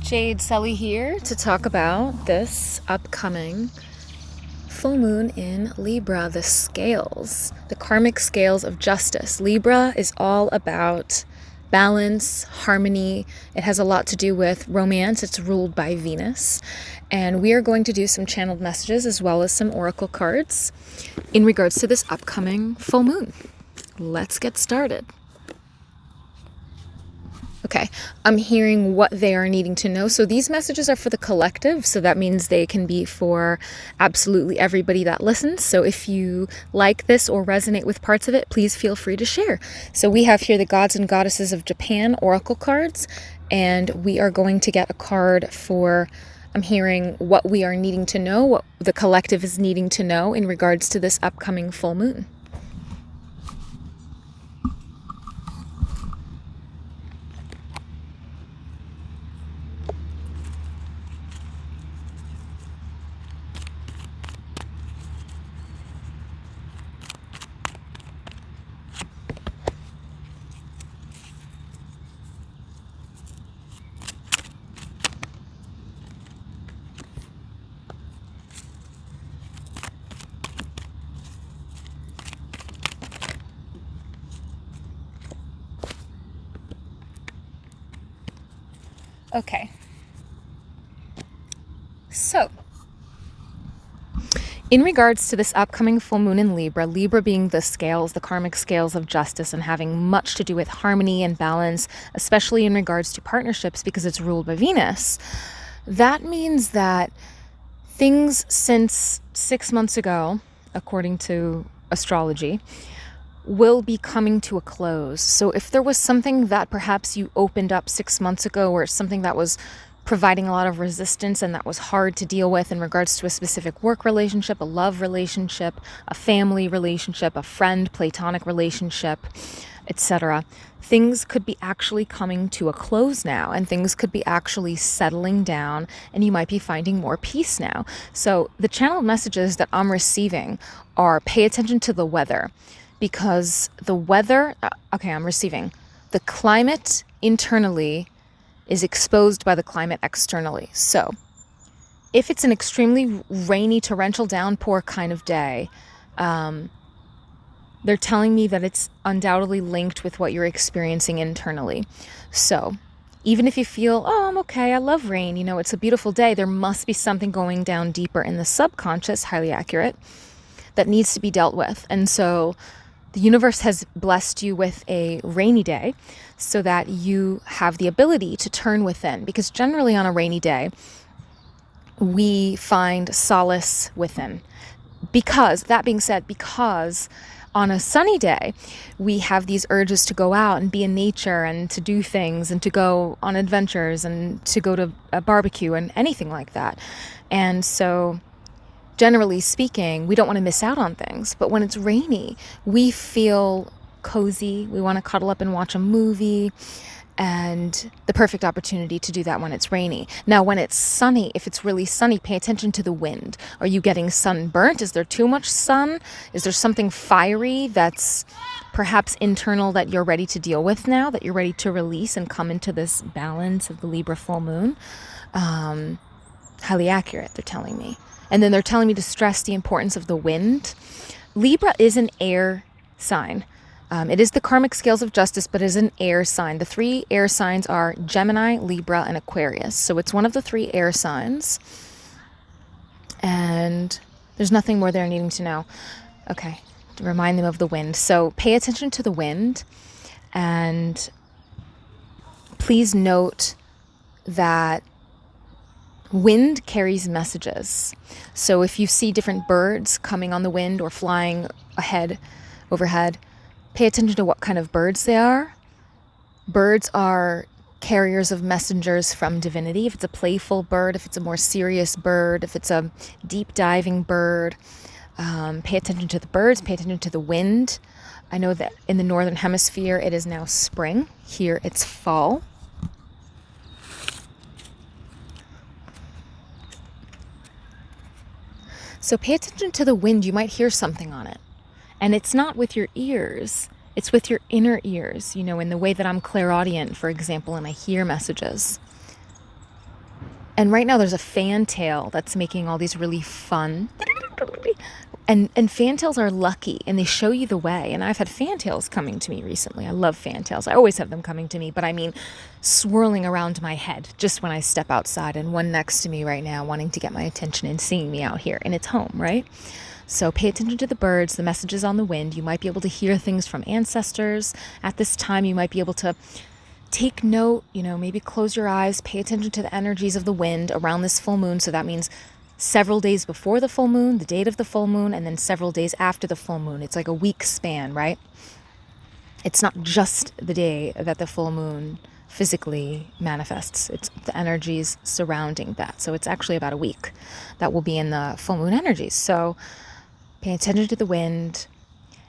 Jade, Celi here to talk about this upcoming full moon in Libra, the scales, the karmic scales of justice. Libra is all about balance, harmony. It has a lot to do with romance. It's ruled by Venus. And we are going to do some channeled messages as well as some oracle cards in regards to this upcoming full moon. Let's get started. Okay, I'm hearing what they are needing to know. So these messages are for the collective. So that means they can be for absolutely everybody that listens. So if you like this or resonate with parts of it, please feel free to share. So we have here the Gods and Goddesses of Japan oracle cards, and we are going to get a card for, I'm hearing what we are needing to know, what the collective is needing to know in regards to this upcoming full moon. Okay, so in regards to this upcoming full moon in Libra, Libra being the scales, the karmic scales of justice, and having much to do with harmony and balance, especially in regards to partnerships because it's ruled by Venus, that means that things since 6 months ago, according to astrology, will be coming to a close. So if there was something that perhaps you opened up 6 months ago, or something that was providing a lot of resistance and that was hard to deal with in regards to a specific work relationship, a love relationship, a family relationship, a friend, platonic relationship, etc., things could be actually coming to a close now, and things could be actually settling down, and you might be finding more peace now. So the channeled messages that I'm receiving are pay attention to the weather. Because the weather, I'm receiving, the climate internally is exposed by the climate externally. So if it's an extremely rainy, torrential downpour kind of day, they're telling me that it's undoubtedly linked with what you're experiencing internally. So even if you feel, oh, I'm okay, I love rain, it's a beautiful day, there must be something going down deeper in the subconscious, highly accurate, that needs to be dealt with. And so the universe has blessed you with a rainy day so that you have the ability to turn within. Because generally on a rainy day, we find solace within. Because, that being said, because on a sunny day, we have these urges to go out and be in nature and to do things and to go on adventures and to go to a barbecue and anything like that. And so generally speaking, we don't want to miss out on things. But when it's rainy, we feel cozy. We want to cuddle up and watch a movie, and the perfect opportunity to do that when it's rainy. Now, when it's sunny, if it's really sunny, pay attention to the wind. Are you getting sunburnt? Is there too much sun? Is there something fiery that's perhaps internal that you're ready to deal with now, that you're ready to release and come into this balance of the Libra full moon? Highly accurate, they're telling me. And then they're telling me to stress the importance of the wind. Libra is an air sign. It is the karmic scales of justice, but it is an air sign. The 3 air signs are Gemini, Libra, and Aquarius. So it's one of the 3 air signs. And there's nothing more they're needing to know. Okay, to remind them of the wind. So pay attention to the wind. And please note that wind carries messages. So if you see different birds coming on the wind or flying overhead, pay attention to what kind of birds they are. Birds are carriers of messengers from divinity. If it's a playful bird, if it's a more serious bird, if it's a deep diving bird, pay attention to the birds, pay attention to the wind. I know that in the northern hemisphere, it is now spring. Here it's fall. So pay attention to the wind. You might hear something on it. And it's not with your ears. It's with your inner ears, in the way that I'm clairaudient, for example, and I hear messages. And right now there's a fantail that's making all these really fun. And fantails are lucky and they show you the way. And I've had fantails coming to me recently. I love fantails. I always have them coming to me, but I mean swirling around my head just when I step outside, and one next to me right now wanting to get my attention and seeing me out here in its home, right? So pay attention to the birds, the messages on the wind. You might be able to hear things from ancestors. At this time, you might be able to take note, maybe close your eyes, pay attention to the energies of the wind around this full moon. So that means several days before the full moon, the date of the full moon, and then several days after the full moon. It's like a week span, right? It's not just the day that the full moon physically manifests. It's the energies surrounding that. So it's actually about a week that will be in the full moon energies. So pay attention to the wind.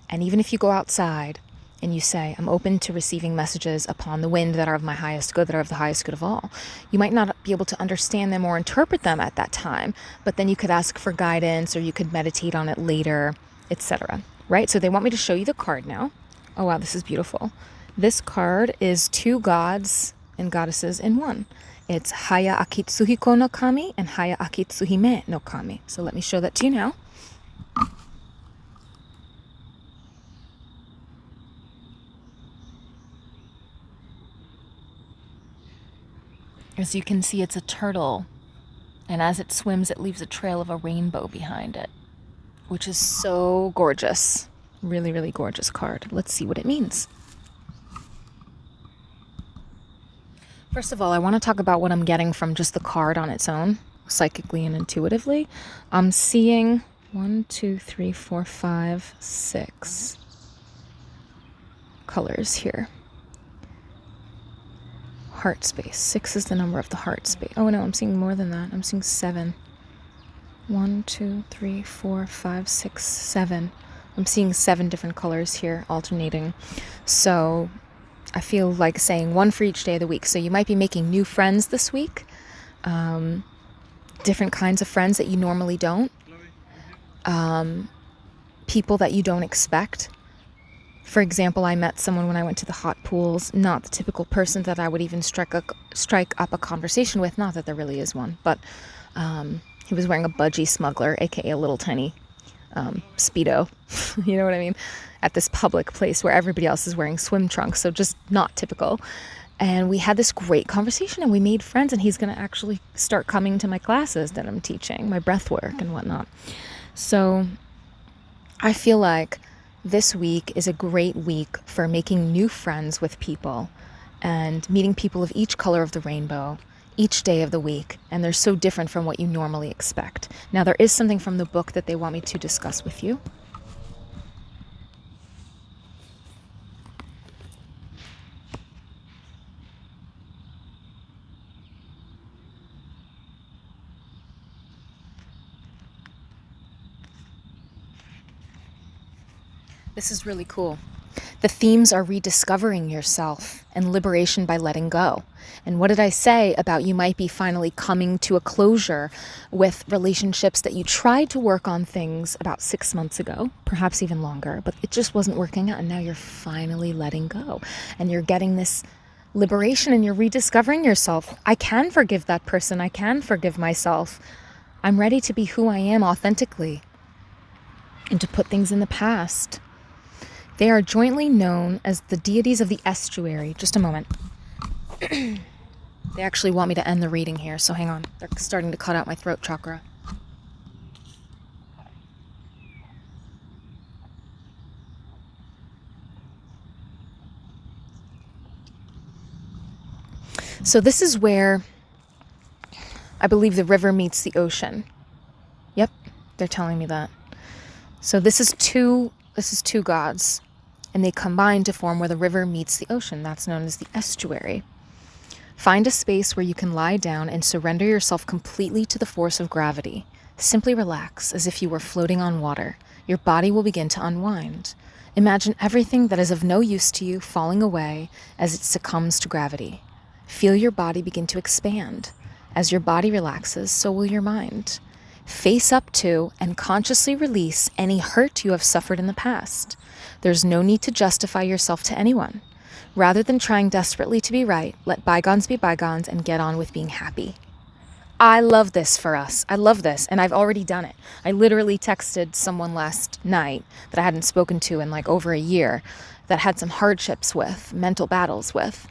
And even if you go outside and you say, I'm open to receiving messages upon the wind that are of my highest good, that are of the highest good of all, you might not be able to understand them or interpret them at that time, but then you could ask for guidance or you could meditate on it later, etc. Right? So they want me to show you the card now. Oh, wow, this is beautiful. This card is two gods and goddesses in one. It's Haya Akitsuhiko no Kami and Haya Akitsuhime no Kami. So let me show that to you now. As you can see, it's a turtle, and as it swims, it leaves a trail of a rainbow behind it, which is so gorgeous. Really, really gorgeous card. Let's see what it means. First of all, I want to talk about what I'm getting from just the card on its own, psychically and intuitively. I'm seeing 1, 2, 3, 4, 5, 6 colors here. Heart space. 6 is the number of the heart space. Oh no, I'm seeing more than that. I'm seeing 7. 1, 2, 3, 4, 5, 6, 7. I'm seeing 7 different colors here alternating. So I feel like saying one for each day of the week. So you might be making new friends this week. Different kinds of friends that you normally don't. People that you don't expect. For example, I met someone when I went to the hot pools, not the typical person that I would even strike up a conversation with, not that there really is one, but he was wearing a budgie smuggler, aka a little tiny Speedo, you know what I mean, at this public place where everybody else is wearing swim trunks, so just not typical. And we had this great conversation and we made friends, and he's going to actually start coming to my classes that I'm teaching, my breath work and whatnot. So I feel like this week is a great week for making new friends with people and meeting people of each color of the rainbow each day of the week. And they're so different from what you normally expect. Now, there is something from the book that they want me to discuss with you. This is really cool. The themes are rediscovering yourself and liberation by letting go. And what did I say about you might be finally coming to a closure with relationships that you tried to work on things about 6 months ago, perhaps even longer, but it just wasn't working out, and now you're finally letting go. And you're getting this liberation and you're rediscovering yourself. I can forgive that person. I can forgive myself. I'm ready to be who I am authentically and to put things in the past. They are jointly known as the deities of the estuary. Just a moment. They actually want me to end the reading here, so hang on. They're starting to cut out my throat chakra. So this is where I believe the river meets the ocean. Yep, they're telling me that. So this is two gods, and they combine to form where the river meets the ocean. That's known as the estuary. Find a space where you can lie down and surrender yourself completely to the force of gravity. Simply relax as if you were floating on water. Your body will begin to unwind. Imagine everything that is of no use to you falling away as it succumbs to gravity. Feel your body begin to expand. As your body relaxes, so will your mind. Face up to and consciously release any hurt you have suffered in the past. There's no need to justify yourself to anyone. Rather than trying desperately to be right, let bygones be bygones and get on with being happy. I love this for us. I love this. And I've already done it. I literally texted someone last night that I hadn't spoken to in like over a year, that had some hardships with, mental battles with.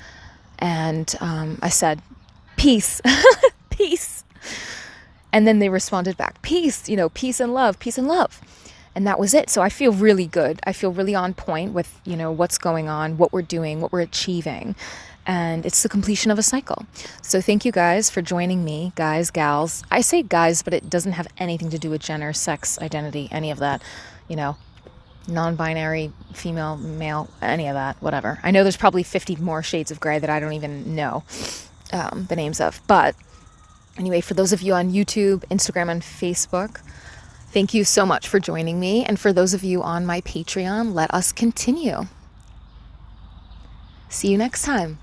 And I said, peace, peace. And then they responded back, peace, you know, peace and love, peace and love. And that was it. So I feel really good. I feel really on point with, you know, what's going on, what we're doing, what we're achieving. And it's the completion of a cycle. So thank you guys for joining me, guys, gals. I say guys, but it doesn't have anything to do with gender, sex, identity, any of that, you know, non-binary, female, male, any of that, whatever. I know there's probably 50 more shades of gray that I don't even know the names of. But anyway, for those of you on YouTube, Instagram, and Facebook, thank you so much for joining me. And for those of you on my Patreon, let us continue. See you next time.